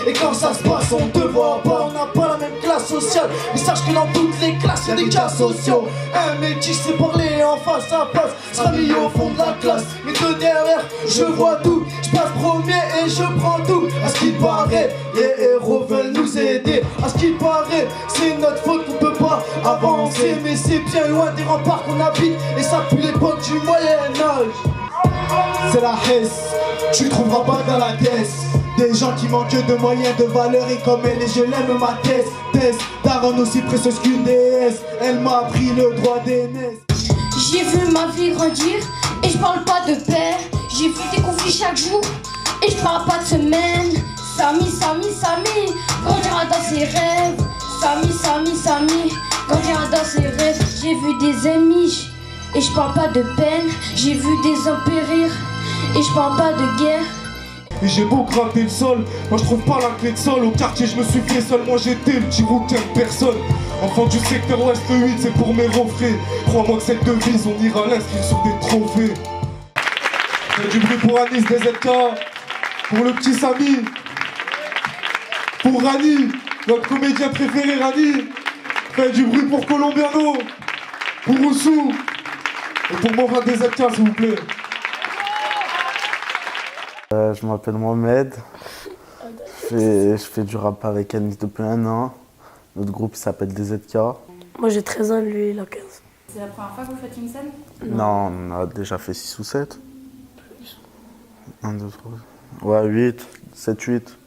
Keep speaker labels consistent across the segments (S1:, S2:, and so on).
S1: Et quand ça se passe, on te voit pas, on n'a pas la même classe sociale. Mais sache que dans toutes les classes, y'a des cas sociaux. Un mec qui sait parler en face à face sera mis au fond de la classe. Mais de derrière, je vois tout. Je passe premier et je prends tout. À ce qu'il paraît, les héros veulent nous aider. À ce qu'il paraît, c'est notre faute qu'on peut pas avancer. Mais c'est bien loin des remparts qu'on habite. Et ça pue l'époque du Moyen-Âge. C'est la Hesse, tu trouveras pas dans la Tess. Des gens qui manquent de moyens, de valeur. Et comme elle est, je l'aime ma Tess. Tess, Daron aussi précieuse qu'une déesse. Elle m'a appris le droit d'aînesse.
S2: J'ai vu ma vie grandir et je parle pas de paix. J'ai vu des conflits chaque jour et je parle pas de semaine. Samy, Samy, Samy, grandira dans ses rêves. Samy, Samy, Samy, grandira dans ses rêves. J'ai vu des ennemis et je parle pas de peine. J'ai vu des hommes périr et je parle pas de guerre.
S1: Et j'ai beau gratter le sol, moi je trouve pas la clé de sol. Au quartier je me suis fait seul, moi j'étais le petit rouquin de personne. Enfant du secteur ouest, le 8 c'est pour mes refrains. Crois-moi que cette devise on ira l'inscrire sur des trophées. Fais du bruit pour Anis, DZK, pour le petit Samy, pour Rani, notre comédien préféré Rani. Fais du bruit pour Colombiano, pour Oussou, et pour mon frère DZK s'il vous plaît.
S3: Je m'appelle Mohamed, je fais du rap avec Anis depuis 1 an. Notre groupe s'appelle DZK.
S4: Moi j'ai 13 ans, lui il a 15.
S5: C'est la première fois que vous faites une scène?
S3: Non, on a déjà fait 6 ou 7. 1, 2, 3. Ouais, 8, 7, 8.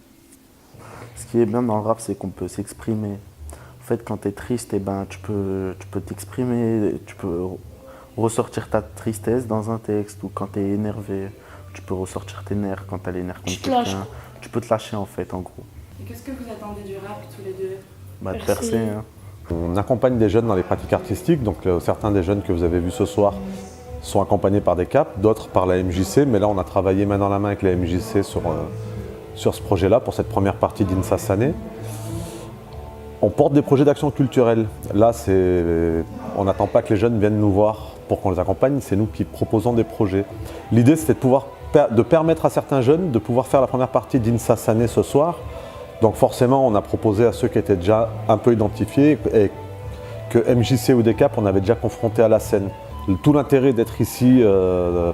S3: Ce qui est bien dans le rap, c'est qu'on peut s'exprimer. En fait, quand t'es triste, eh ben, tu peux t'exprimer, tu peux ressortir ta tristesse dans un texte. Ou quand t'es énervé, tu peux ressortir tes nerfs quand t'as les nerfs contre quelqu'un. Tu peux te lâcher en fait, en gros.
S5: Et qu'est-ce que vous attendez du rap tous les deux?
S3: Bah, de percer. Hein.
S6: On accompagne des jeunes dans les pratiques artistiques, donc certains des jeunes que vous avez vus ce soir sont accompagnés par des CAP, d'autres par la MJC, mais là on a travaillé main dans la main avec la MJC sur ce projet-là, pour cette première partie d'Insa Sané. On porte des projets d'action culturelle. Là, on n'attend pas que les jeunes viennent nous voir pour qu'on les accompagne, c'est nous qui proposons des projets. L'idée c'était de permettre à certains jeunes de pouvoir faire la première partie d'Insa Sané ce soir. Donc forcément, on a proposé à ceux qui étaient déjà un peu identifiés et que MJC ou DCAP, on avait déjà confronté à la scène. Tout l'intérêt d'être ici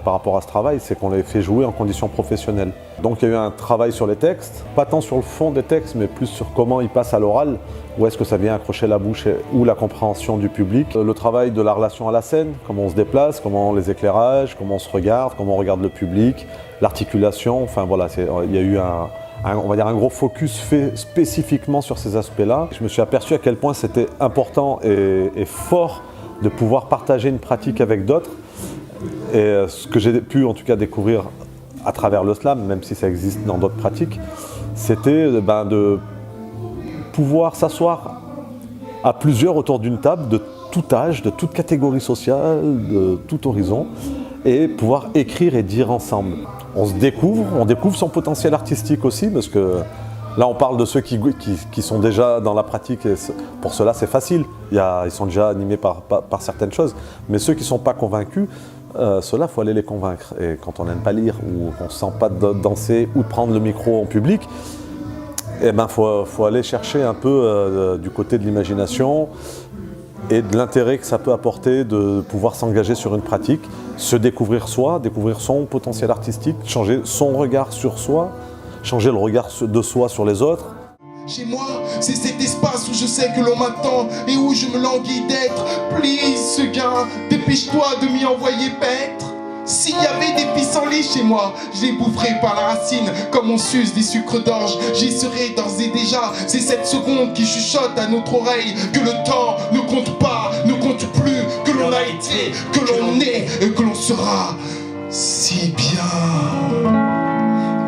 S6: par rapport à ce travail, c'est qu'on les fait jouer en conditions professionnelles. Donc il y a eu un travail sur les textes, pas tant sur le fond des textes, mais plus sur comment ils passent à l'oral, où est-ce que ça vient accrocher la bouche ou la compréhension du public. Le travail de la relation à la scène, comment on se déplace, comment les éclairages, comment on se regarde, comment on regarde le public, l'articulation, enfin voilà, il y a eu on va dire un gros focus fait spécifiquement sur ces aspects-là. Je me suis aperçu à quel point c'était important et fort de pouvoir partager une pratique avec d'autres. Et ce que j'ai pu en tout cas découvrir à travers le slam, même si ça existe dans d'autres pratiques, c'était de pouvoir s'asseoir à plusieurs autour d'une table de tout âge, de toute catégorie sociale, de tout horizon, et pouvoir écrire et dire ensemble. On découvre son potentiel artistique aussi, parce que là on parle de ceux qui sont déjà dans la pratique, et pour cela c'est facile, ils sont déjà animés par certaines choses, mais ceux qui ne sont pas convaincus, ceux-là il faut aller les convaincre. Et quand on n'aime pas lire, ou qu'on ne sent pas de danser, ou de prendre le micro en public, eh ben, faut aller chercher un peu du côté de l'imagination et de l'intérêt que ça peut apporter de pouvoir s'engager sur une pratique, se découvrir soi, découvrir son potentiel artistique, changer son regard sur soi, changer le regard de soi sur les autres.
S7: Chez moi, c'est cet espace où je sais que l'on m'attend et où je me languis d'être. Please, ce gars, dépêche-toi de m'y envoyer paître. S'il y avait des pissenlits chez moi, je les boufferais par la racine comme on suce des sucres d'orge. J'y serais d'ores et déjà. C'est cette seconde qui chuchote à notre oreille que le temps ne compte pas, ne compte plus, que l'on a été, que l'on est et que l'on sera si bien.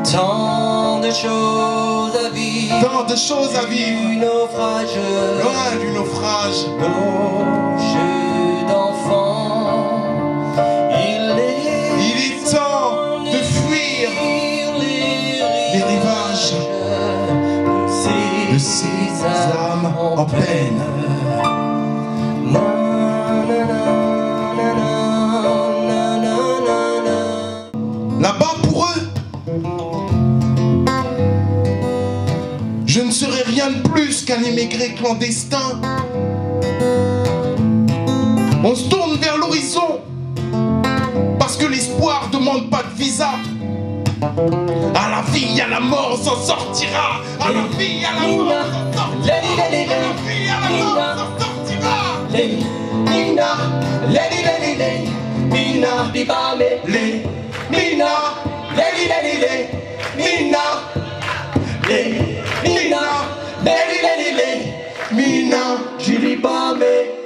S8: Tant de choses à vivre,
S7: tant de choses à vivre,
S8: du naufrage,
S7: loin du naufrage,
S8: nos jeux d'enfants.
S7: Il est temps de fuir les rivages de ces âmes en peine. Là-bas pour eux, Je ne serai rien de plus qu'un émigré clandestin. On se tourne vers l'horizon parce que l'espoir demande pas de visa. À la vie, à la mort, on s'en sortira. À la vie, à la mort, on s'en sortira. À la vie, à la mort, on s'en sortira.
S8: Nina, lady, lady, lady, Nina, Bibame, Nina, lady, lady, lady, Nina, Nina, lady, lady, lady,
S7: Mina,
S8: Julie Bame.